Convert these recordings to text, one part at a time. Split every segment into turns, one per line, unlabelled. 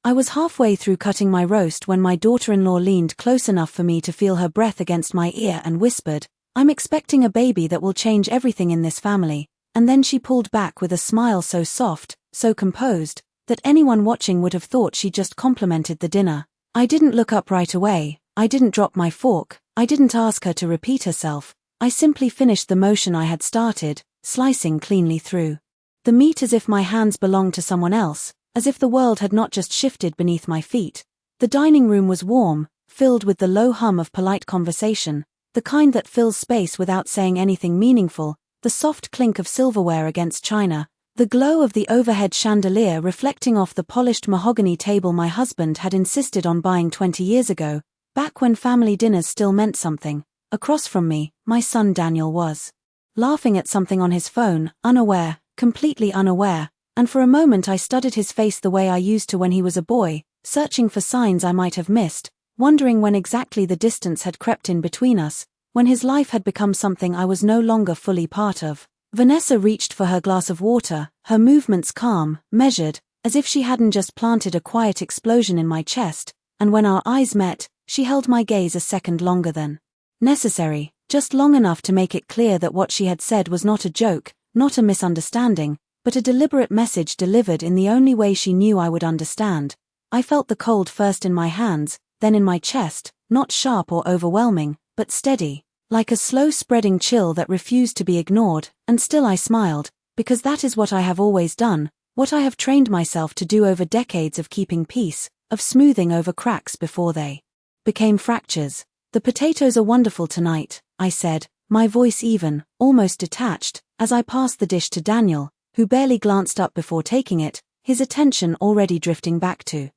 I was halfway through cutting my roast when my daughter-in-law leaned close enough for me to feel her breath against my ear and whispered, "I'm expecting a baby that will change everything in this family," and then she pulled back with a smile so soft, so composed, that anyone watching would have thought she just complimented the dinner. I didn't look up right away, I didn't drop my fork, I didn't ask her to repeat herself, I simply finished the motion I had started, slicing cleanly through the meat as if my hands belonged to someone else, as if the world had not just shifted beneath my feet. The dining room was warm, filled with the low hum of polite conversation, the kind that fills space without saying anything meaningful, the soft clink of silverware against china, the glow of the overhead chandelier reflecting off the polished mahogany table my husband had insisted on buying 20 years ago, back when family dinners still meant something. Across from me, my son Daniel was laughing at something on his phone, unaware, completely unaware, and for a moment I studied his face the way I used to when he was a boy, searching for signs I might have missed, wondering when exactly the distance had crept in between us, when his life had become something I was no longer fully part of. Vanessa reached for her glass of water, her movements calm, measured, as if she hadn't just planted a quiet explosion in my chest, and when our eyes met, she held my gaze a second longer than necessary, just long enough to make it clear that what she had said was not a joke, not a misunderstanding, but a deliberate message delivered in the only way she knew I would understand. I felt the cold first in my hands, then in my chest, not sharp or overwhelming, but steady, like a slow-spreading chill that refused to be ignored, and still I smiled, because that is what I have always done, what I have trained myself to do over decades of keeping peace, of smoothing over cracks before they became fractures. "The potatoes are wonderful tonight," I said, my voice even, almost detached, as I passed the dish to Daniel, who barely glanced up before taking it, his attention already drifting back to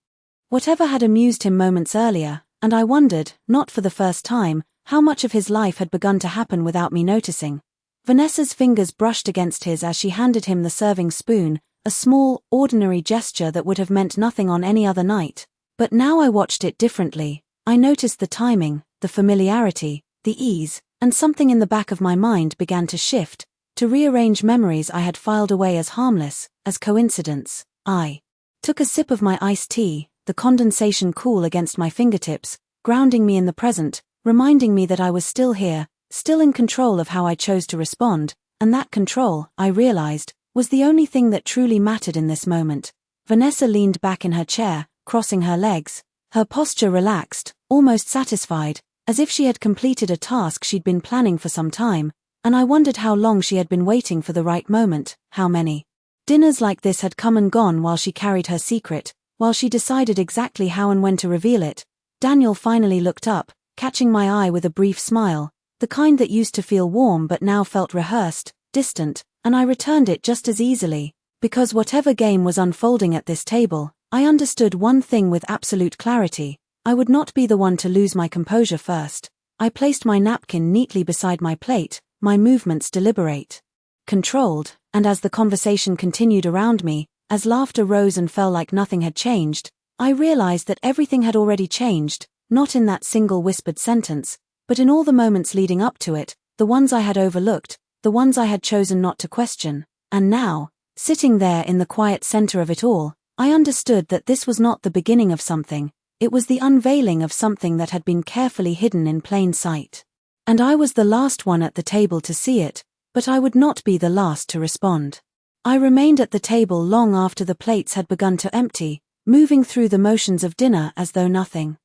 whatever had amused him moments earlier, and I wondered, not for the first time, how much of his life had begun to happen without me noticing. Vanessa's fingers brushed against his as she handed him the serving spoon, a small, ordinary gesture that would have meant nothing on any other night. But now I watched it differently. I noticed the timing, the familiarity, the ease, and something in the back of my mind began to shift, to rearrange memories I had filed away as harmless, as coincidence. I took a sip of my iced tea, the condensation cool against my fingertips, grounding me in the present, reminding me that I was still here, still in control of how I chose to respond, and that control, I realized, was the only thing that truly mattered in this moment. Vanessa leaned back in her chair, crossing her legs, her posture relaxed, almost satisfied, as if she had completed a task she'd been planning for some time, and I wondered how long she had been waiting for the right moment, how many dinners like this had come and gone while she carried her secret, while she decided exactly how and when to reveal it. Daniel finally looked up, catching my eye with a brief smile, the kind that used to feel warm but now felt rehearsed, distant, and I returned it just as easily, because whatever game was unfolding at this table, I understood one thing with absolute clarity: I would not be the one to lose my composure first. I placed my napkin neatly beside my plate, my movements deliberate, controlled, and as the conversation continued around me, as laughter rose and fell like nothing had changed, I realized that everything had already changed, not in that single whispered sentence, but in all the moments leading up to it, the ones I had overlooked, the ones I had chosen not to question, and now, sitting there in the quiet center of it all, I understood that this was not the beginning of something, it was the unveiling of something that had been carefully hidden in plain sight. And I was the last one at the table to see it, but I would not be the last to respond. I remained at the table long after the plates had begun to empty, moving through the motions of dinner as though nothing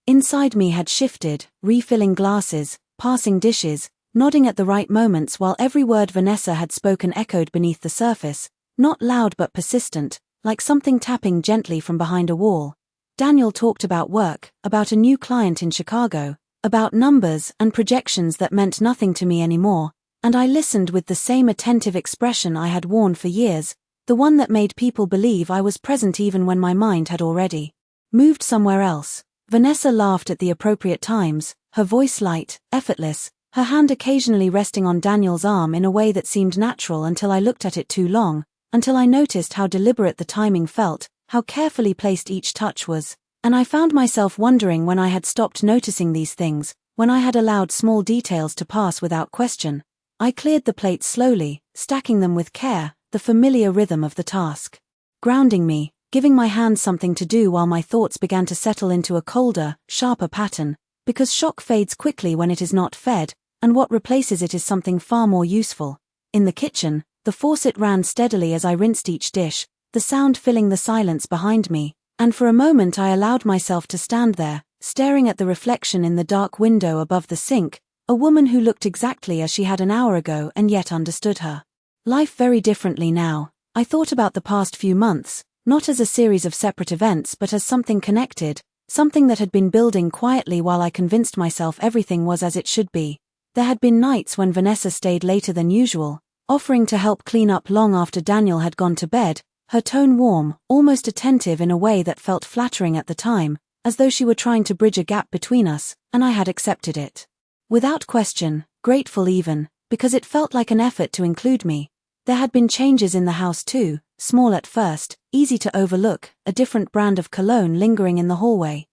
inside me had shifted, refilling glasses, passing dishes, nodding at the right moments while every word Vanessa had spoken echoed beneath the surface, not loud but persistent, like something tapping gently from behind a wall. Daniel talked about work, about a new client in Chicago, about numbers and projections that meant nothing to me anymore, and I listened with the same attentive expression I had worn for years, the one that made people believe I was present even when my mind had already moved somewhere else. Vanessa laughed at the appropriate times, her voice light, effortless, her hand occasionally resting on Daniel's arm in a way that seemed natural until I looked at it too long, until I noticed how deliberate the timing felt, how carefully placed each touch was, and I found myself wondering when I had stopped noticing these things, when I had allowed small details to pass without question. I cleared the plates slowly, stacking them with care, the familiar rhythm of the task grounding me, giving my hands something to do while my thoughts began to settle into a colder, sharper pattern, because shock fades quickly when it is not fed, and what replaces it is something far more useful. In the kitchen, the faucet ran steadily as I rinsed each dish, the sound filling the silence behind me, and for a moment I allowed myself to stand there, staring at the reflection in the dark window above the sink, a woman who looked exactly as she had an hour ago and yet understood her life very differently now. I thought about the past few months, not as a series of separate events but as something connected, something that had been building quietly while I convinced myself everything was as it should be. There had been nights when Vanessa stayed later than usual, offering to help clean up long after Daniel had gone to bed, her tone warm, almost attentive in a way that felt flattering at the time, as though she were trying to bridge a gap between us, and I had accepted it. Without question, grateful even, because it felt like an effort to include me. There had been changes in the house too, small at first, easy to overlook, a different brand of cologne lingering in the hallway.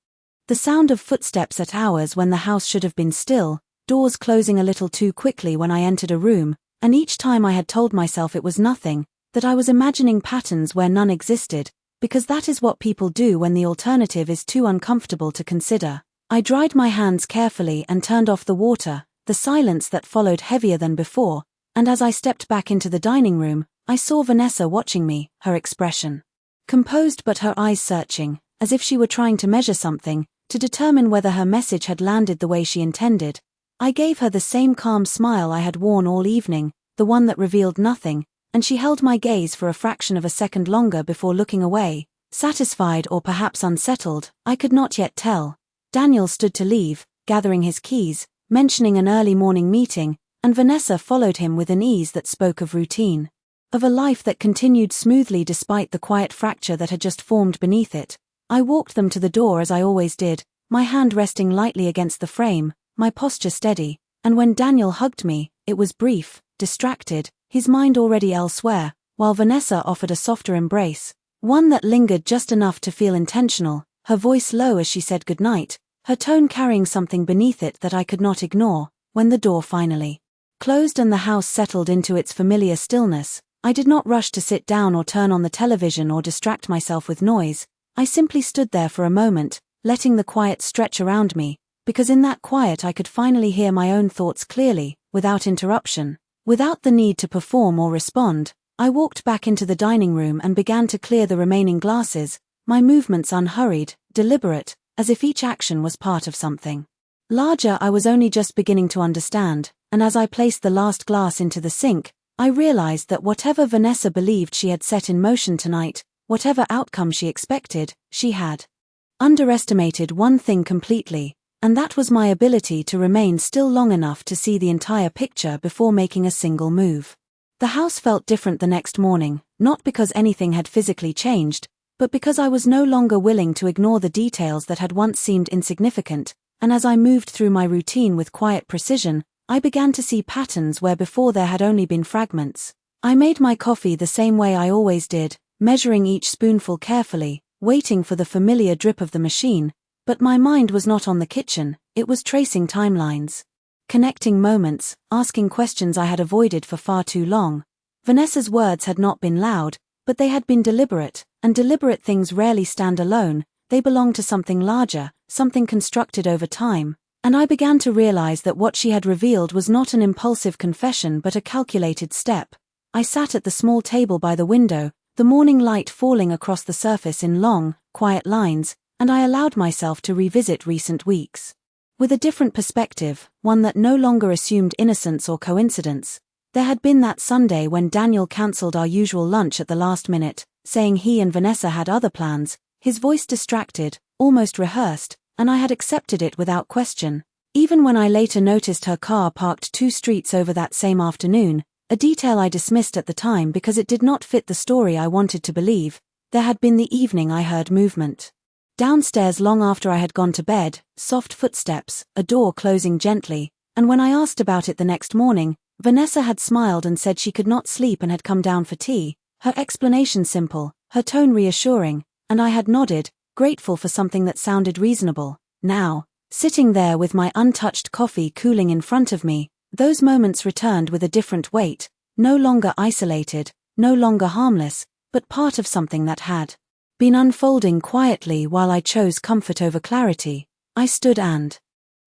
The sound of footsteps at hours when the house should have been still, doors closing a little too quickly when I entered a room, and each time I had told myself it was nothing, that I was imagining patterns where none existed, because that is what people do when the alternative is too uncomfortable to consider. I dried my hands carefully and turned off the water, the silence that followed heavier than before, and as I stepped back into the dining room, I saw Vanessa watching me, her expression composed but her eyes searching, as if she were trying to measure something, to determine whether her message had landed the way she intended. I gave her the same calm smile I had worn all evening, the one that revealed nothing, and she held my gaze for a fraction of a second longer before looking away, satisfied or perhaps unsettled, I could not yet tell. Daniel stood to leave, gathering his keys, mentioning an early morning meeting, and Vanessa followed him with an ease that spoke of routine, of a life that continued smoothly despite the quiet fracture that had just formed beneath it. I walked them to the door as I always did, my hand resting lightly against the frame, my posture steady, and when Daniel hugged me, it was brief, distracted, his mind already elsewhere, while Vanessa offered a softer embrace, one that lingered just enough to feel intentional, her voice low as she said goodnight, her tone carrying something beneath it that I could not ignore. When the door finally closed and the house settled into its familiar stillness, I did not rush to sit down or turn on the television or distract myself with noise. I simply stood there for a moment, letting the quiet stretch around me, because in that quiet I could finally hear my own thoughts clearly, without interruption. Without the need to perform or respond, I walked back into the dining room and began to clear the remaining glasses, my movements unhurried, deliberate, as if each action was part of something larger I was only just beginning to understand, and as I placed the last glass into the sink, I realized that whatever Vanessa believed she had set in motion tonight, whatever outcome she expected, she had underestimated one thing completely, and that was my ability to remain still long enough to see the entire picture before making a single move. The house felt different the next morning, not because anything had physically changed, but because I was no longer willing to ignore the details that had once seemed insignificant, and as I moved through my routine with quiet precision, I began to see patterns where before there had only been fragments. I made my coffee the same way I always did, measuring each spoonful carefully, waiting for the familiar drip of the machine, but my mind was not on the kitchen, it was tracing timelines, connecting moments, asking questions I had avoided for far too long. Vanessa's words had not been loud, but they had been deliberate, and deliberate things rarely stand alone, they belong to something larger, something constructed over time, and I began to realize that what she had revealed was not an impulsive confession but a calculated step. I sat at the small table by the window, the morning light falling across the surface in long, quiet lines, and I allowed myself to revisit recent weeks with a different perspective, one that no longer assumed innocence or coincidence. There had been that Sunday when Daniel cancelled our usual lunch at the last minute, saying he and Vanessa had other plans, his voice distracted, almost rehearsed, and I had accepted it without question. Even when I later noticed her car parked 2 streets over that same afternoon, a detail I dismissed at the time because it did not fit the story I wanted to believe, there had been the evening I heard movement downstairs long after I had gone to bed, soft footsteps, a door closing gently, and when I asked about it the next morning, Vanessa had smiled and said she could not sleep and had come down for tea, her explanation simple, her tone reassuring, and I had nodded, grateful for something that sounded reasonable. Now, sitting there with my untouched coffee cooling in front of me, those moments returned with a different weight, no longer isolated, no longer harmless, but part of something that had been unfolding quietly while I chose comfort over clarity. I stood and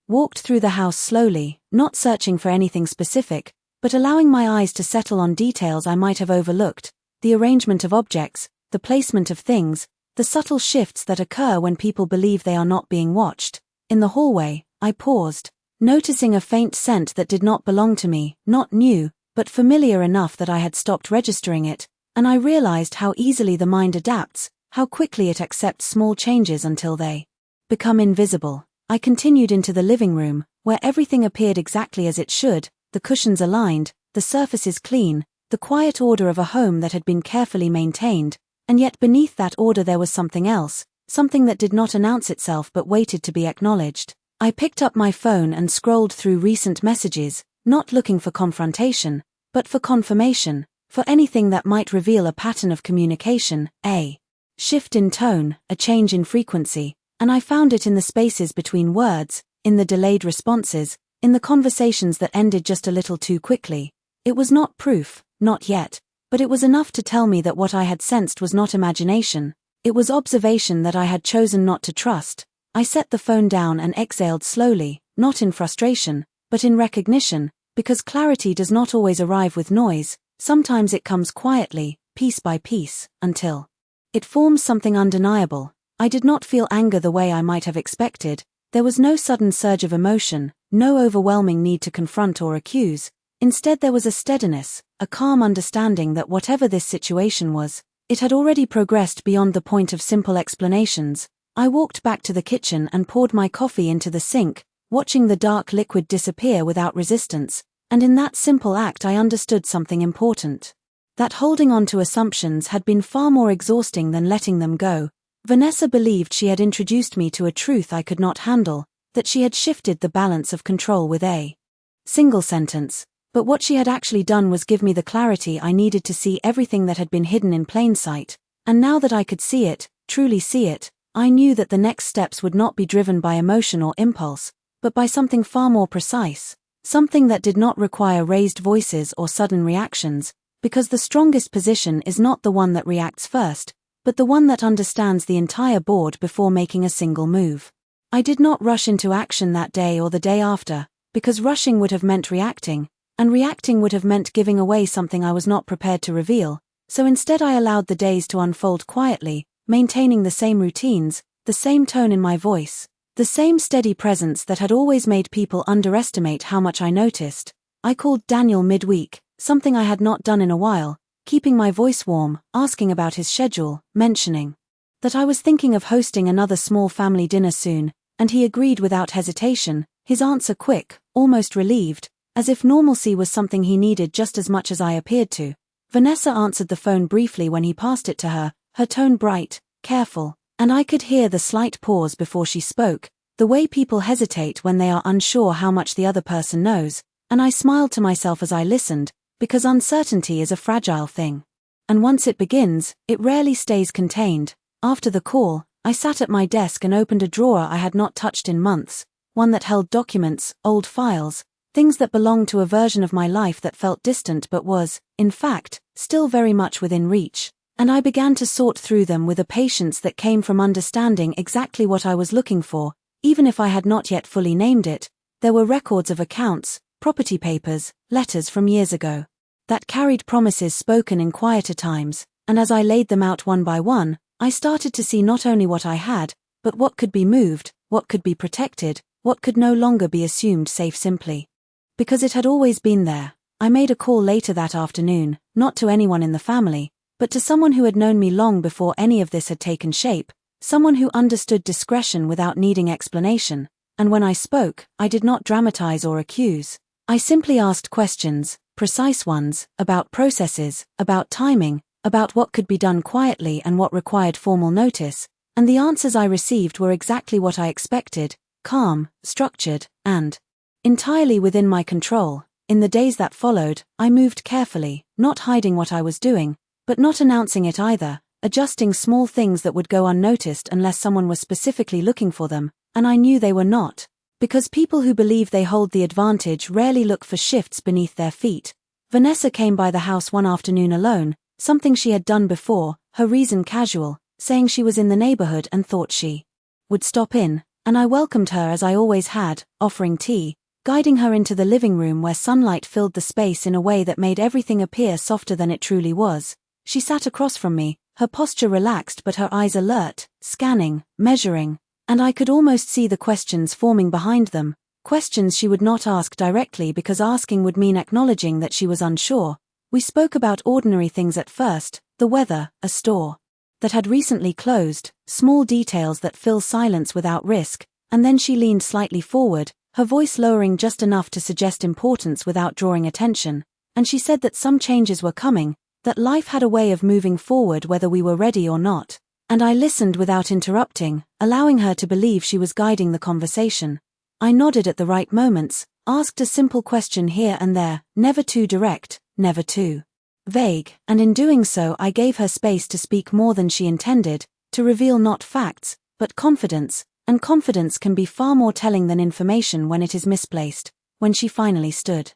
walked through the house slowly, not searching for anything specific, but allowing my eyes to settle on details I might have overlooked, the arrangement of objects, the placement of things, the subtle shifts that occur when people believe they are not being watched. In the hallway, I paused, noticing a faint scent that did not belong to me, not new, but familiar enough that I had stopped registering it, and I realized how easily the mind adapts, how quickly it accepts small changes until they become invisible. I continued into the living room, where everything appeared exactly as it should, the cushions aligned, the surfaces clean, the quiet order of a home that had been carefully maintained, and yet beneath that order there was something else, something that did not announce itself but waited to be acknowledged. I picked up my phone and scrolled through recent messages, not looking for confrontation, but for confirmation, for anything that might reveal a pattern of communication, a shift in tone, a change in frequency, and I found it in the spaces between words, in the delayed responses, in the conversations that ended just a little too quickly. It was not proof, not yet, but it was enough to tell me that what I had sensed was not imagination. It was observation that I had chosen not to trust. I set the phone down and exhaled slowly, not in frustration, but in recognition, because clarity does not always arrive with noise. Sometimes it comes quietly, piece by piece, until it forms something undeniable. I did not feel anger the way I might have expected. There was no sudden surge of emotion, no overwhelming need to confront or accuse. Instead there was a steadiness, a calm understanding that whatever this situation was, it had already progressed beyond the point of simple explanations. I walked back to the kitchen and poured my coffee into the sink, watching the dark liquid disappear without resistance, and in that simple act I understood something important. That holding on to assumptions had been far more exhausting than letting them go. Vanessa believed she had introduced me to a truth I could not handle, that she had shifted the balance of control with a single sentence, but what she had actually done was give me the clarity I needed to see everything that had been hidden in plain sight, and now that I could see it, truly see it, I knew that the next steps would not be driven by emotion or impulse, but by something far more precise, something that did not require raised voices or sudden reactions, because the strongest position is not the one that reacts first, but the one that understands the entire board before making a single move. I did not rush into action that day or the day after, because rushing would have meant reacting, and reacting would have meant giving away something I was not prepared to reveal, so instead I allowed the days to unfold quietly, maintaining the same routines, the same tone in my voice, the same steady presence that had always made people underestimate how much I noticed. I called Daniel midweek, something I had not done in a while, keeping my voice warm, asking about his schedule, mentioning that I was thinking of hosting another small family dinner soon, and he agreed without hesitation, his answer quick, almost relieved, as if normalcy was something he needed just as much as I appeared to. Vanessa answered the phone briefly when he passed it to her, her tone bright, careful, and I could hear the slight pause before she spoke, the way people hesitate when they are unsure how much the other person knows, and I smiled to myself as I listened, because uncertainty is a fragile thing. And once it begins, it rarely stays contained. After the call, I sat at my desk and opened a drawer I had not touched in months, one that held documents, old files, things that belonged to a version of my life that felt distant but was, in fact, still very much within reach, and I began to sort through them with a patience that came from understanding exactly what I was looking for, even if I had not yet fully named it. There were records of accounts, property papers, letters from years ago, that carried promises spoken in quieter times, and as I laid them out one by one, I started to see not only what I had, but what could be moved, what could be protected, what could no longer be assumed safe simply because it had always been there. I made a call later that afternoon, not to anyone in the family, but to someone who had known me long before any of this had taken shape, someone who understood discretion without needing explanation, and when I spoke, I did not dramatize or accuse. I simply asked questions, precise ones, about processes, about timing, about what could be done quietly and what required formal notice, and the answers I received were exactly what I expected, calm, structured, and entirely within my control. In the days that followed, I moved carefully, not hiding what I was doing, but not announcing it either, adjusting small things that would go unnoticed unless someone was specifically looking for them, and I knew they were not. Because people who believe they hold the advantage rarely look for shifts beneath their feet. Vanessa came by the house one afternoon alone, something she had done before, her reason casual, saying she was in the neighborhood and thought she would stop in, and I welcomed her as I always had, offering tea, guiding her into the living room where sunlight filled the space in a way that made everything appear softer than it truly was. She sat across from me, her posture relaxed but her eyes alert, scanning, measuring, and I could almost see the questions forming behind them, questions she would not ask directly because asking would mean acknowledging that she was unsure. We spoke about ordinary things at first, the weather, a store that had recently closed, small details that fill silence without risk, and then she leaned slightly forward, her voice lowering just enough to suggest importance without drawing attention, and she said that some changes were coming, that life had a way of moving forward whether we were ready or not, and I listened without interrupting, allowing her to believe she was guiding the conversation. I nodded at the right moments, asked a simple question here and there, never too direct, never too vague, and in doing so I gave her space to speak more than she intended, to reveal not facts, but confidence, and confidence can be far more telling than information when it is misplaced. When she finally stood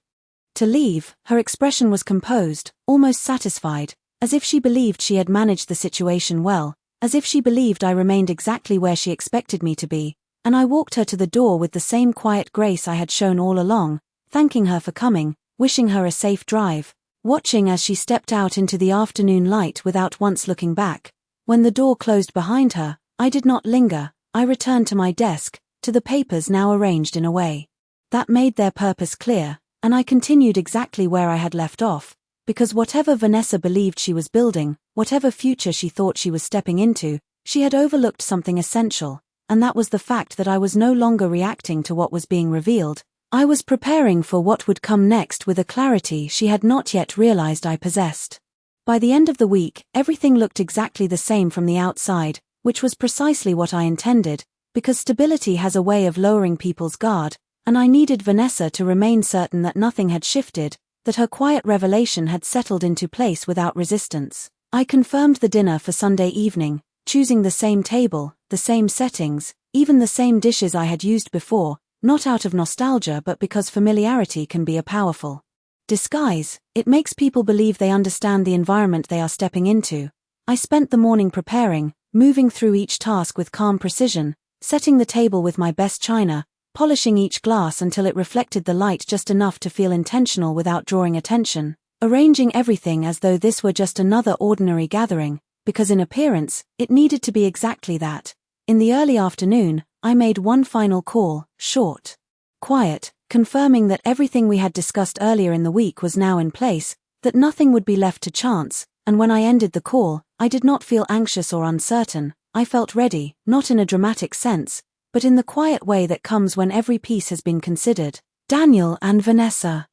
to leave, her expression was composed, almost satisfied, as if she believed she had managed the situation well, as if she believed I remained exactly where she expected me to be, and I walked her to the door with the same quiet grace I had shown all along, thanking her for coming, wishing her a safe drive, watching as she stepped out into the afternoon light without once looking back. When the door closed behind her, I did not linger. I returned to my desk, to the papers now arranged in a way that made their purpose clear, and I continued exactly where I had left off, because whatever Vanessa believed she was building, whatever future she thought she was stepping into, she had overlooked something essential, and that was the fact that I was no longer reacting to what was being revealed. I was preparing for what would come next with a clarity she had not yet realized I possessed. By the end of the week, everything looked exactly the same from the outside, which was precisely what I intended, because stability has a way of lowering people's guard, and I needed Vanessa to remain certain that nothing had shifted, that her quiet revelation had settled into place without resistance. I confirmed the dinner for Sunday evening, choosing the same table, the same settings, even the same dishes I had used before, not out of nostalgia but because familiarity can be a powerful disguise. It makes people believe they understand the environment they are stepping into. I spent the morning preparing, moving through each task with calm precision, setting the table with my best china, polishing each glass until it reflected the light just enough to feel intentional without drawing attention, arranging everything as though this were just another ordinary gathering, because in appearance, it needed to be exactly that. In the early afternoon, I made one final call, short, quiet, confirming that everything we had discussed earlier in the week was now in place, that nothing would be left to chance, and when I ended the call, I did not feel anxious or uncertain. I felt ready, not in a dramatic sense, but in the quiet way that comes when every piece has been considered. Daniel and Vanessa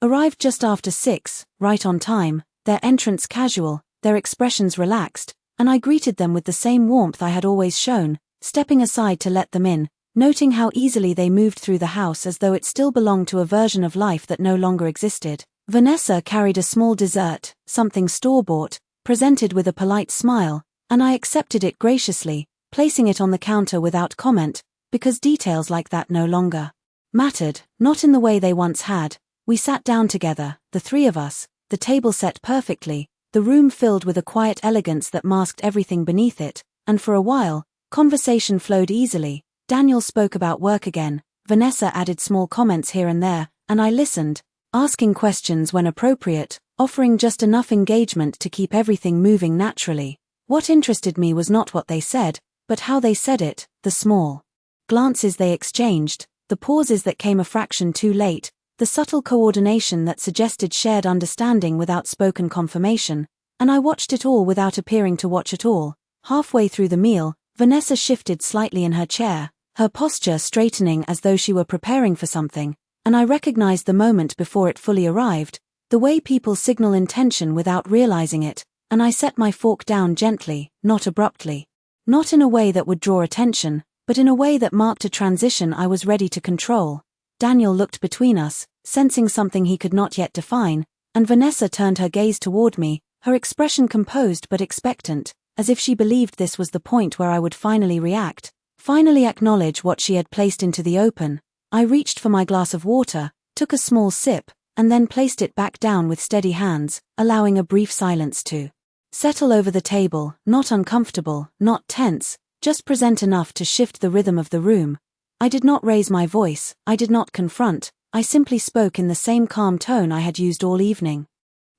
arrived just after 6, right on time, their entrance casual, their expressions relaxed, and I greeted them with the same warmth I had always shown, stepping aside to let them in, noting how easily they moved through the house as though it still belonged to a version of life that no longer existed. Vanessa carried a small dessert, something store-bought, presented with a polite smile, and I accepted it graciously, placing it on the counter without comment, because details like that no longer mattered, not in the way they once had. We sat down together, the three of us, the table set perfectly, the room filled with a quiet elegance that masked everything beneath it, and for a while, conversation flowed easily. Daniel spoke about work again, Vanessa added small comments here and there, and I listened, asking questions when appropriate, offering just enough engagement to keep everything moving naturally. What interested me was not what they said, but how they said it, the small glances they exchanged, the pauses that came a fraction too late, the subtle coordination that suggested shared understanding without spoken confirmation, and I watched it all without appearing to watch it all. Halfway through the meal, Vanessa shifted slightly in her chair, her posture straightening as though she were preparing for something, and I recognized the moment before it fully arrived, the way people signal intention without realizing it, and I set my fork down gently, not abruptly. Not in a way that would draw attention, but in a way that marked a transition I was ready to control. Daniel looked between us, sensing something he could not yet define, and Vanessa turned her gaze toward me, her expression composed but expectant, as if she believed this was the point where I would finally react, finally acknowledge what she had placed into the open. I reached for my glass of water, took a small sip, and then placed it back down with steady hands, allowing a brief silence to Settle over the table, not uncomfortable, not tense, just present enough to shift the rhythm of the room. I did not raise my voice, I did not confront, I simply spoke in the same calm tone I had used all evening.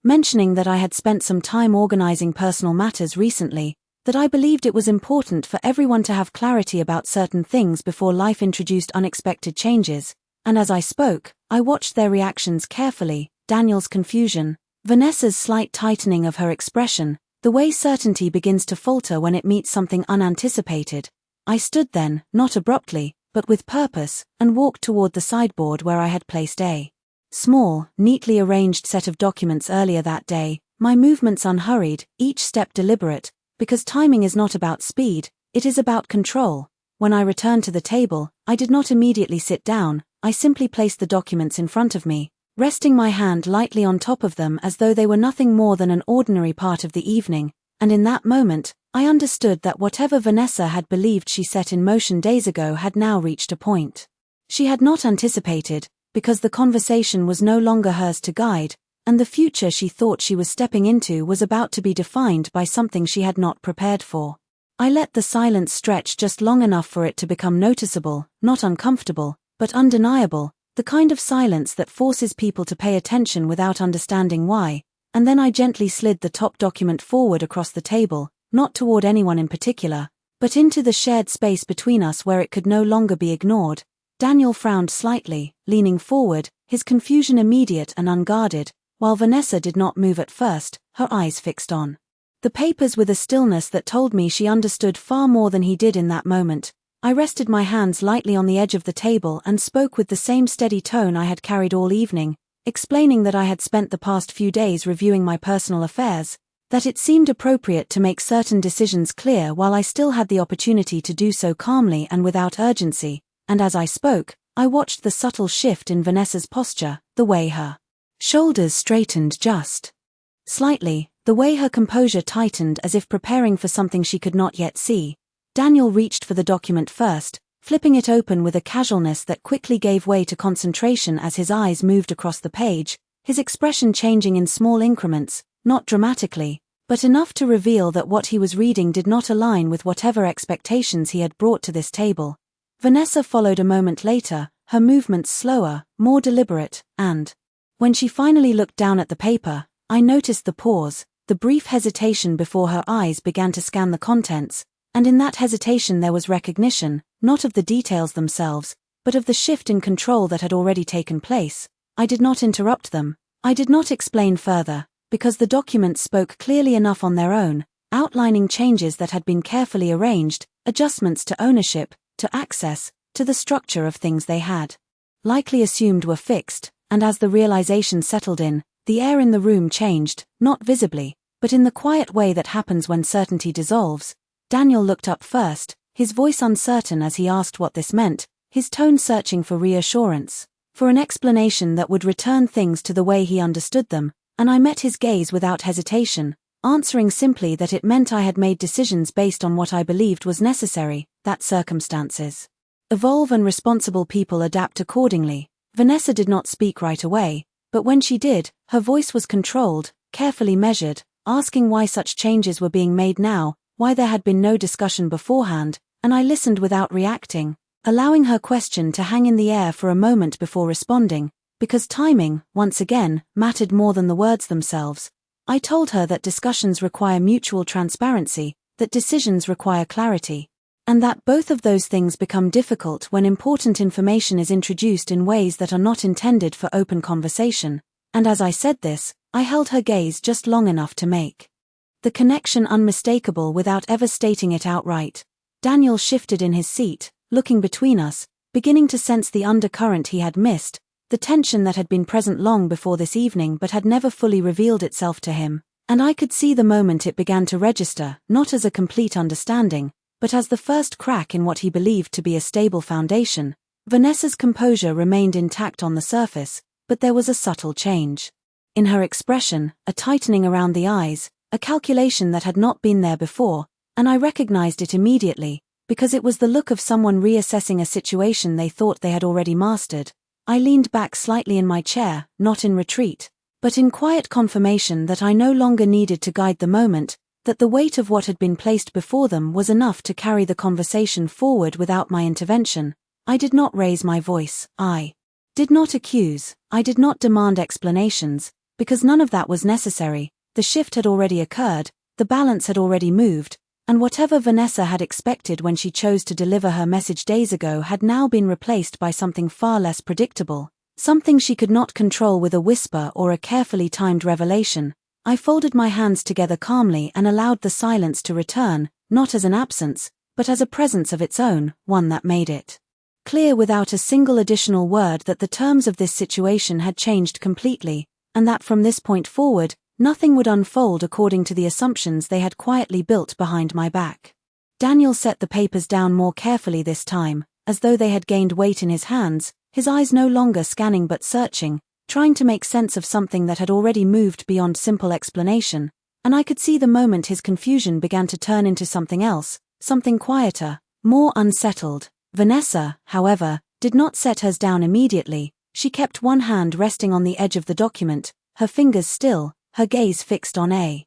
Mentioning that I had spent some time organizing personal matters recently, that I believed it was important for everyone to have clarity about certain things before life introduced unexpected changes, and as I spoke, I watched their reactions carefully, Daniel's confusion, Vanessa's slight tightening of her expression, the way certainty begins to falter when it meets something unanticipated. I stood then, not abruptly, but with purpose, and walked toward the sideboard where I had placed a small, neatly arranged set of documents earlier that day, my movements unhurried, each step deliberate, because timing is not about speed, it is about control. When I returned to the table, I did not immediately sit down, I simply placed the documents in front of me, resting my hand lightly on top of them as though they were nothing more than an ordinary part of the evening, and in that moment, I understood that whatever Vanessa had believed she set in motion days ago had now reached a point she had not anticipated, because the conversation was no longer hers to guide, and the future she thought she was stepping into was about to be defined by something she had not prepared for. I let the silence stretch just long enough for it to become noticeable, not uncomfortable, but undeniable, the kind of silence that forces people to pay attention without understanding why, and then I gently slid the top document forward across the table, not toward anyone in particular, but into the shared space between us where it could no longer be ignored. Daniel frowned slightly, leaning forward, his confusion immediate and unguarded, while Vanessa did not move at first, her eyes fixed on the papers with a stillness that told me she understood far more than he did in that moment. I rested my hands lightly on the edge of the table and spoke with the same steady tone I had carried all evening, explaining that I had spent the past few days reviewing my personal affairs, that it seemed appropriate to make certain decisions clear while I still had the opportunity to do so calmly and without urgency, and as I spoke, I watched the subtle shift in Vanessa's posture, the way her shoulders straightened just slightly, the way her composure tightened as if preparing for something she could not yet see. Daniel reached for the document first, flipping it open with a casualness that quickly gave way to concentration as his eyes moved across the page, his expression changing in small increments, not dramatically, but enough to reveal that what he was reading did not align with whatever expectations he had brought to this table. Vanessa followed a moment later, her movements slower, more deliberate, and when she finally looked down at the paper, I noticed the pause, the brief hesitation before her eyes began to scan the contents, and in that hesitation there was recognition, not of the details themselves, but of the shift in control that had already taken place. I did not interrupt them, I did not explain further, because the documents spoke clearly enough on their own, outlining changes that had been carefully arranged, adjustments to ownership, to access, to the structure of things they had likely assumed were fixed, and as the realization settled in, the air in the room changed, not visibly, but in the quiet way that happens when certainty dissolves. Daniel looked up first, his voice uncertain as he asked what this meant, his tone searching for reassurance, for an explanation that would return things to the way he understood them, and I met his gaze without hesitation, answering simply that it meant I had made decisions based on what I believed was necessary, that circumstances evolve and responsible people adapt accordingly. Vanessa did not speak right away, but when she did, her voice was controlled, carefully measured, asking why such changes were being made now, why there had been no discussion beforehand, and I listened without reacting, allowing her question to hang in the air for a moment before responding, because timing, once again, mattered more than the words themselves. I told her that discussions require mutual transparency, that decisions require clarity, and that both of those things become difficult when important information is introduced in ways that are not intended for open conversation, and as I said this, I held her gaze just long enough to make the connection unmistakable without ever stating it outright. Daniel shifted in his seat, looking between us, beginning to sense the undercurrent he had missed, the tension that had been present long before this evening but had never fully revealed itself to him, and I could see the moment it began to register, not as a complete understanding, but as the first crack in what he believed to be a stable foundation. Vanessa's composure remained intact on the surface, but there was a subtle change in her expression, a tightening around the eyes, a calculation that had not been there before, and I recognized it immediately, because it was the look of someone reassessing a situation they thought they had already mastered. I leaned back slightly in my chair, not in retreat, but in quiet confirmation that I no longer needed to guide the moment, that the weight of what had been placed before them was enough to carry the conversation forward without my intervention. I did not raise my voice, I did not accuse, I did not demand explanations, because none of that was necessary. The shift had already occurred, the balance had already moved, and whatever Vanessa had expected when she chose to deliver her message days ago had now been replaced by something far less predictable, something she could not control with a whisper or a carefully timed revelation. I folded my hands together calmly and allowed the silence to return, not as an absence, but as a presence of its own, one that made it clear without a single additional word that the terms of this situation had changed completely, and that from this point forward, nothing would unfold according to the assumptions they had quietly built behind my back. Daniel set the papers down more carefully this time, as though they had gained weight in his hands, his eyes no longer scanning but searching, trying to make sense of something that had already moved beyond simple explanation, and I could see the moment his confusion began to turn into something else, something quieter, more unsettled. Vanessa, however, did not set hers down immediately. She kept one hand resting on the edge of the document, her fingers still, her gaze fixed on a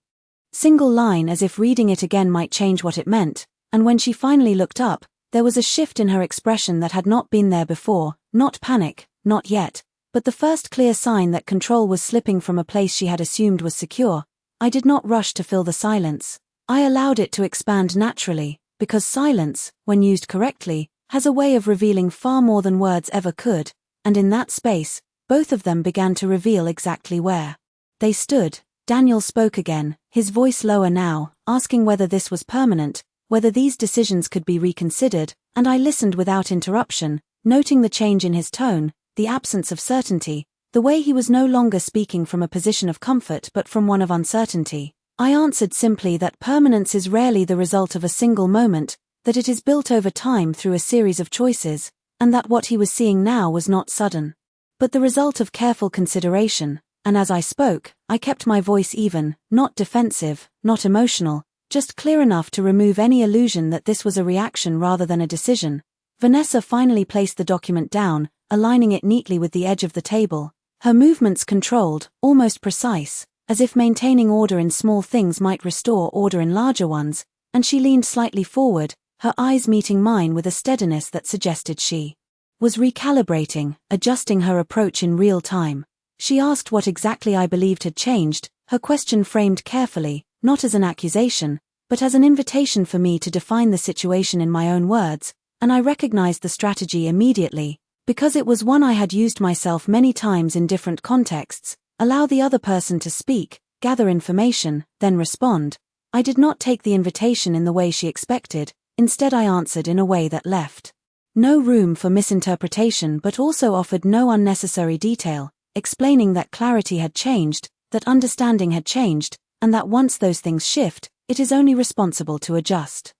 single line as if reading it again might change what it meant, and when she finally looked up, there was a shift in her expression that had not been there before, not panic, not yet, but the first clear sign that control was slipping from a place she had assumed was secure. I did not rush to fill the silence. I allowed it to expand naturally, because silence, when used correctly, has a way of revealing far more than words ever could, and in that space, both of them began to reveal exactly where they stood. Daniel spoke again, his voice lower now, asking whether this was permanent, whether these decisions could be reconsidered, and I listened without interruption, noting the change in his tone, the absence of certainty, the way he was no longer speaking from a position of comfort but from one of uncertainty. I answered simply that permanence is rarely the result of a single moment, that it is built over time through a series of choices, and that what he was seeing now was not sudden, but the result of careful consideration. And as I spoke, I kept my voice even, not defensive, not emotional, just clear enough to remove any illusion that this was a reaction rather than a decision. Vanessa finally placed the document down, aligning it neatly with the edge of the table, her movements controlled, almost precise, as if maintaining order in small things might restore order in larger ones, and she leaned slightly forward, her eyes meeting mine with a steadiness that suggested she was recalibrating, adjusting her approach in real time. She asked what exactly I believed had changed, her question framed carefully, not as an accusation, but as an invitation for me to define the situation in my own words, and I recognized the strategy immediately, because it was one I had used myself many times in different contexts. Allow the other person to speak, gather information, then respond. I did not take the invitation in the way she expected, instead I answered in a way that left no room for misinterpretation but also offered no unnecessary detail, explaining that clarity had changed, that understanding had changed, and that once those things shift, it is only responsible to adjust.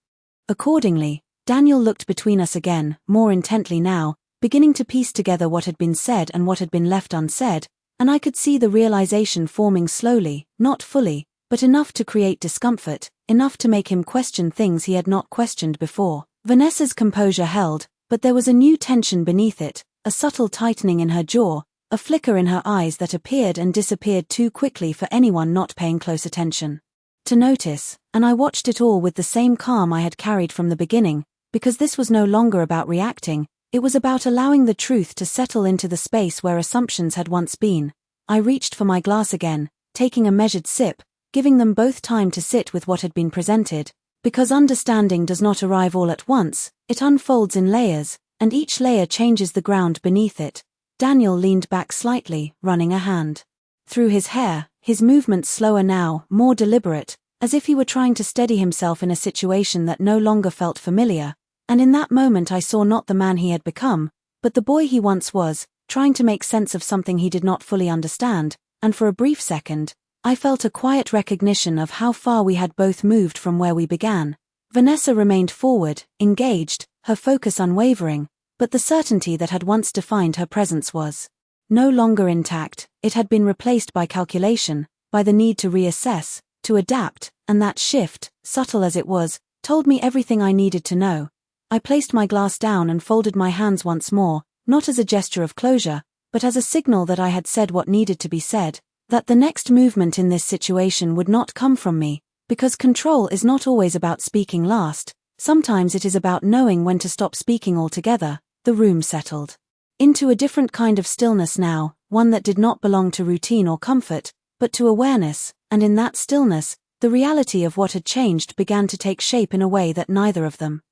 Accordingly, Daniel looked between us again, more intently now, beginning to piece together what had been said and what had been left unsaid, and I could see the realization forming slowly, not fully, but enough to create discomfort, enough to make him question things he had not questioned before. Vanessa's composure held, but there was a new tension beneath it, a subtle tightening in her jaw, a flicker in her eyes that appeared and disappeared too quickly for anyone not paying close attention to notice, and I watched it all with the same calm I had carried from the beginning, because this was no longer about reacting, it was about allowing the truth to settle into the space where assumptions had once been. I reached for my glass again, taking a measured sip, giving them both time to sit with what had been presented, because understanding does not arrive all at once, it unfolds in layers, and each layer changes the ground beneath it. Daniel leaned back slightly, running a hand through his hair, his movements slower now, more deliberate, as if he were trying to steady himself in a situation that no longer felt familiar, and in that moment I saw not the man he had become, but the boy he once was, trying to make sense of something he did not fully understand, and for a brief second, I felt a quiet recognition of how far we had both moved from where we began. Vanessa remained forward, engaged, her focus unwavering, but the certainty that had once defined her presence was no longer intact. It had been replaced by calculation, by the need to reassess, to adapt, and that shift, subtle as it was, told me everything I needed to know. I placed my glass down and folded my hands once more, not as a gesture of closure, but as a signal that I had said what needed to be said, that the next movement in this situation would not come from me, Because control is not always about speaking last, sometimes it is about knowing when to stop speaking altogether. The room settled into a different kind of stillness now, one that did not belong to routine or comfort, but to awareness, and in that stillness, the reality of what had changed began to take shape in a way that neither of them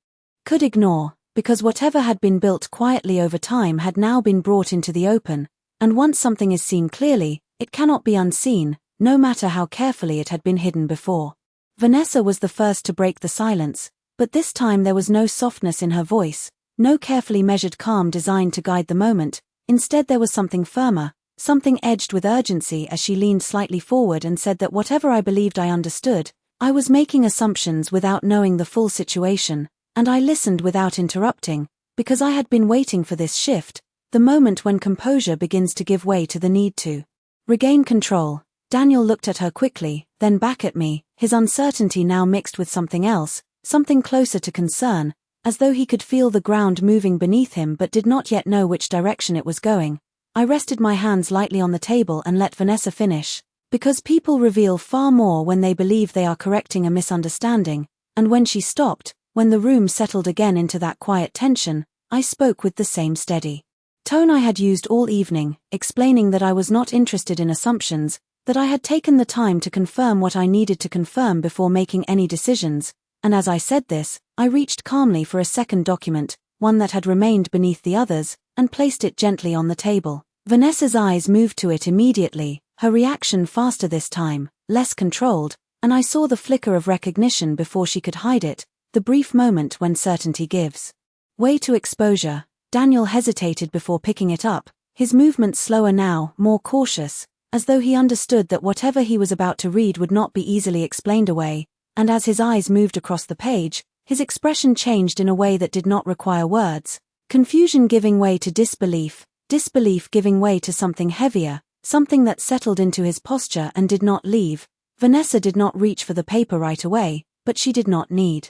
could ignore, because whatever had been built quietly over time had now been brought into the open, and once something is seen clearly, it cannot be unseen, no matter how carefully it had been hidden before. Vanessa was the first to break the silence, but this time there was no softness in her voice, no carefully measured calm designed to guide the moment. Instead there was something firmer, something edged with urgency as she leaned slightly forward and said that whatever I believed I understood, I was making assumptions without knowing the full situation, and I listened without interrupting, because I had been waiting for this shift, the moment when composure begins to give way to the need to regain control. Daniel looked at her quickly, then back at me, his uncertainty now mixed with something else, something closer to concern, as though he could feel the ground moving beneath him but did not yet know which direction it was going. I rested my hands lightly on the table and let Vanessa finish, because people reveal far more when they believe they are correcting a misunderstanding, and when she stopped, when the room settled again into that quiet tension, I spoke with the same steady tone I had used all evening, explaining that I was not interested in assumptions, that I had taken the time to confirm what I needed to confirm before making any decisions, and as I said this, I reached calmly for a second document, one that had remained beneath the others, and placed it gently on the table. Vanessa's eyes moved to it immediately, her reaction faster this time, less controlled, and I saw the flicker of recognition before she could hide it, the brief moment when certainty gives way to exposure. Daniel hesitated before picking it up, his movements slower now, more cautious, as though he understood that whatever he was about to read would not be easily explained away, and as his eyes moved across the page, his expression changed in a way that did not require words, confusion giving way to disbelief, disbelief giving way to something heavier, something that settled into his posture and did not leave. Vanessa did not reach for the paper right away, but she did not need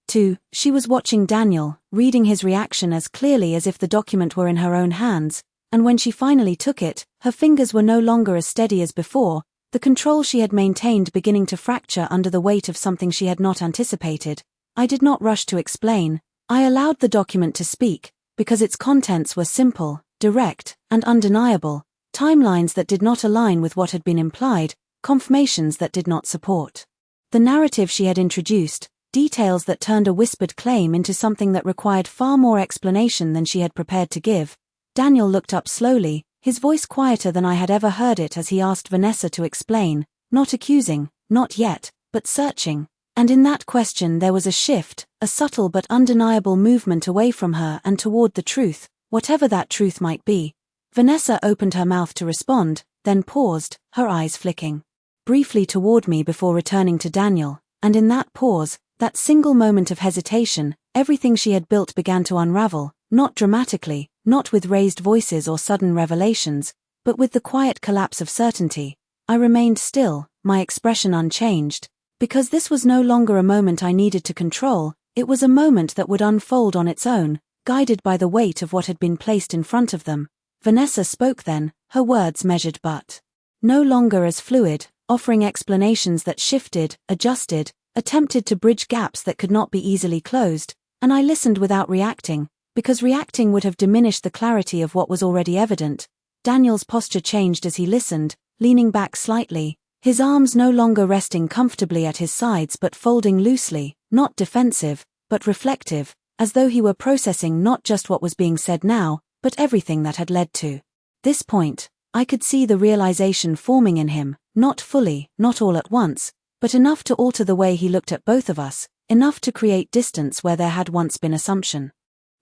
to. She was watching Daniel, reading his reaction as clearly as if the document were in her own hands, and when she finally took it, her fingers were no longer as steady as before, the control she had maintained beginning to fracture under the weight of something she had not anticipated. I did not rush to explain. I allowed the document to speak, because its contents were simple, direct, and undeniable, timelines that did not align with what had been implied, confirmations that did not support the narrative she had introduced, details that turned a whispered claim into something that required far more explanation than she had prepared to give. Daniel looked up slowly, his voice quieter than I had ever heard it as he asked Vanessa to explain, not accusing, not yet, but searching. And in that question there was a shift, a subtle but undeniable movement away from her and toward the truth, whatever that truth might be. Vanessa opened her mouth to respond, then paused, her eyes flicking briefly toward me before returning to Daniel, and in that pause, that single moment of hesitation, everything she had built began to unravel, not dramatically, not with raised voices or sudden revelations, but with the quiet collapse of certainty. I remained still, my expression unchanged, because this was no longer a moment I needed to control, it was a moment that would unfold on its own, guided by the weight of what had been placed in front of them. Vanessa spoke then, her words measured but no longer as fluid, offering explanations that shifted, adjusted, attempted to bridge gaps that could not be easily closed, and I listened without reacting, because reacting would have diminished the clarity of what was already evident. Daniel's posture changed as he listened, leaning back slightly, his arms no longer resting comfortably at his sides but folding loosely, not defensive, but reflective, as though he were processing not just what was being said now, but everything that had led to this point. I could see the realization forming in him, not fully, not all at once, but enough to alter the way he looked at both of us, enough to create distance where there had once been assumption.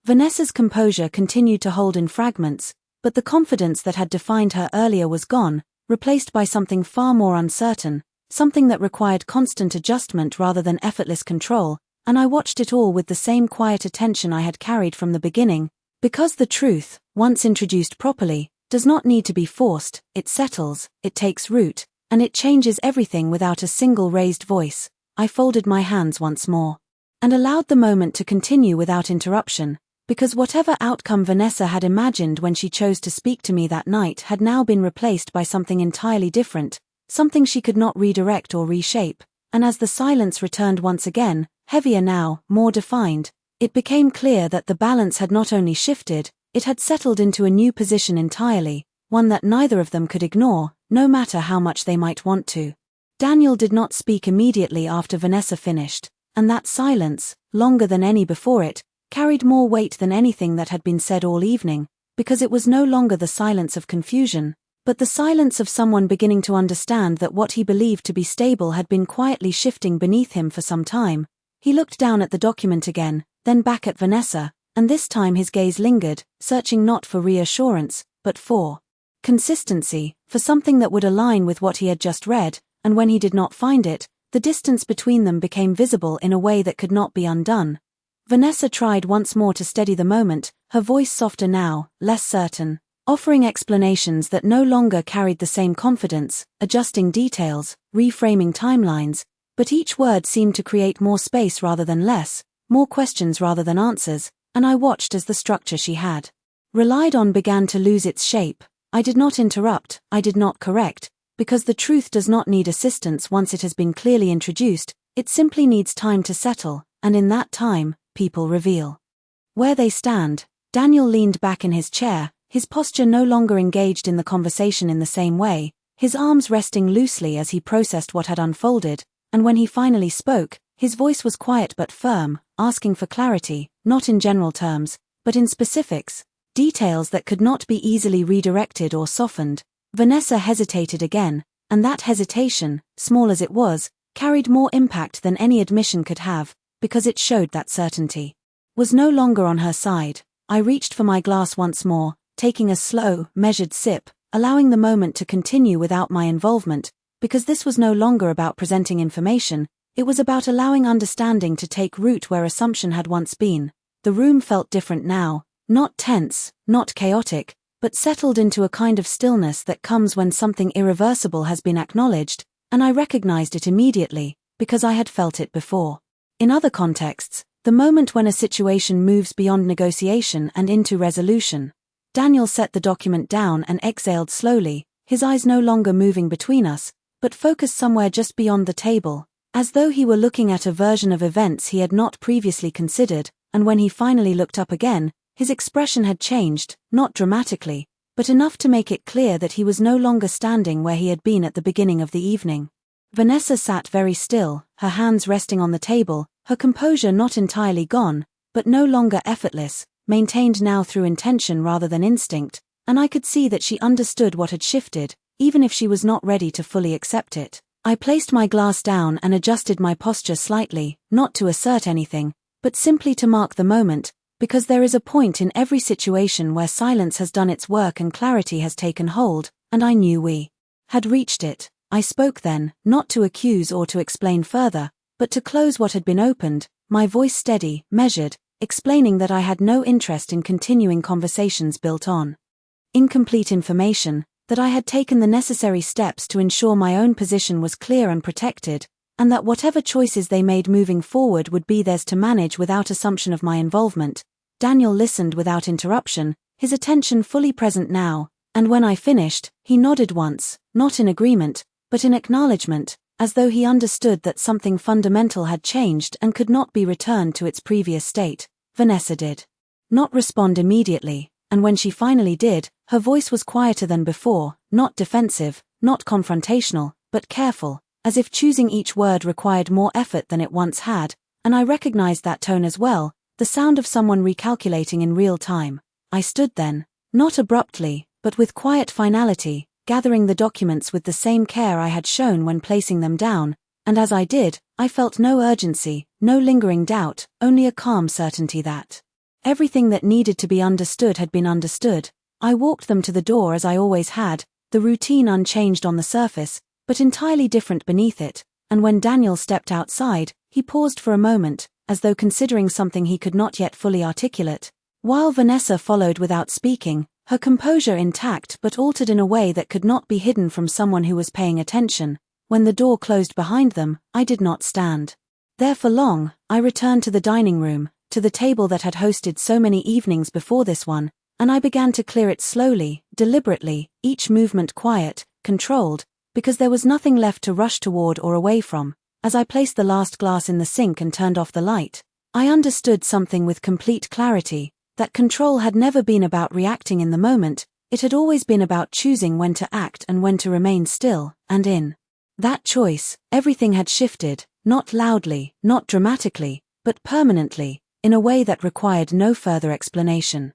Vanessa's composure continued to hold in fragments, but the confidence that had defined her earlier was gone, replaced by something far more uncertain, something that required constant adjustment rather than effortless control, and I watched it all with the same quiet attention I had carried from the beginning, because the truth, once introduced properly, does not need to be forced, it settles, it takes root, and it changes everything without a single raised voice. I folded my hands once more, and allowed the moment to continue without interruption, because whatever outcome Vanessa had imagined when she chose to speak to me that night had now been replaced by something entirely different, something she could not redirect or reshape. and as the silence returned once again, heavier now, more defined, it became clear that the balance had not only shifted, it had settled into a new position entirely, one that neither of them could ignore, no matter how much they might want to. Daniel did not speak immediately after Vanessa finished, and that silence, longer than any before it, carried more weight than anything that had been said all evening, because it was no longer the silence of confusion, but the silence of someone beginning to understand that what he believed to be stable had been quietly shifting beneath him for some time. He looked down at the document again, then back at Vanessa, and this time his gaze lingered, searching not for reassurance, but for consistency, for something that would align with what he had just read, and when he did not find it, the distance between them became visible in a way that could not be undone. Vanessa tried once more to steady the moment, her voice softer now, less certain, offering explanations that no longer carried the same confidence, adjusting details, reframing timelines, but each word seemed to create more space rather than less, more questions rather than answers, and I watched as the structure she had relied on began to lose its shape. I did not interrupt, I did not correct, because the truth does not need assistance once it has been clearly introduced, it simply needs time to settle, and in that time, people reveal where they stand. Daniel leaned back in his chair, his posture no longer engaged in the conversation in the same way, his arms resting loosely as he processed what had unfolded, and when he finally spoke, his voice was quiet but firm, asking for clarity, not in general terms, but in specifics, details that could not be easily redirected or softened. Vanessa hesitated again, and that hesitation, small as it was, carried more impact than any admission could have, because it showed that certainty was no longer on her side. I reached for my glass once more, taking a slow, measured sip, allowing the moment to continue without my involvement, because this was no longer about presenting information, it was about allowing understanding to take root where assumption had once been. The room felt different now, not tense, not chaotic, but settled into a kind of stillness that comes when something irreversible has been acknowledged, and I recognized it immediately, because I had felt it before. In other contexts, the moment when a situation moves beyond negotiation and into resolution. Daniel set the document down and exhaled slowly, his eyes no longer moving between us, but focused somewhere just beyond the table, as though he were looking at a version of events he had not previously considered, and when he finally looked up again, his expression had changed, not dramatically, but enough to make it clear that he was no longer standing where he had been at the beginning of the evening. Vanessa sat very still, her hands resting on the table, her composure not entirely gone, but no longer effortless, maintained now through intention rather than instinct, and I could see that she understood what had shifted, even if she was not ready to fully accept it. I placed my glass down and adjusted my posture slightly, not to assert anything, but simply to mark the moment, because there is a point in every situation where silence has done its work and clarity has taken hold, and I knew we had reached it. I spoke then, not to accuse or to explain further, but to close what had been opened, my voice steady, measured, explaining that I had no interest in continuing conversations built on incomplete information, that I had taken the necessary steps to ensure my own position was clear and protected, and that whatever choices they made moving forward would be theirs to manage without assumption of my involvement. Daniel listened without interruption, his attention fully present now, and when I finished, he nodded once, not in agreement, but in acknowledgement, as though he understood that something fundamental had changed and could not be returned to its previous state. Vanessa did not respond immediately, and when she finally did, her voice was quieter than before, not defensive, not confrontational, but careful, as if choosing each word required more effort than it once had, and I recognized that tone as well, the sound of someone recalculating in real time. I stood then, not abruptly, but with quiet finality, gathering the documents with the same care I had shown when placing them down, and as I did, I felt no urgency, no lingering doubt, only a calm certainty that everything that needed to be understood had been understood. I walked them to the door as I always had, the routine unchanged on the surface, but entirely different beneath it, and when Daniel stepped outside, he paused for a moment, as though considering something he could not yet fully articulate, while Vanessa followed without speaking, her composure intact but altered in a way that could not be hidden from someone who was paying attention. When the door closed behind them, I did not stand there for long. I returned to the dining room, to the table that had hosted so many evenings before this one, and I began to clear it slowly, deliberately, each movement quiet, controlled, because there was nothing left to rush toward or away from. As I placed the last glass in the sink and turned off the light, I understood something with complete clarity, that control had never been about reacting in the moment, it had always been about choosing when to act and when to remain still, and in that choice, everything had shifted, not loudly, not dramatically, but permanently, in a way that required no further explanation.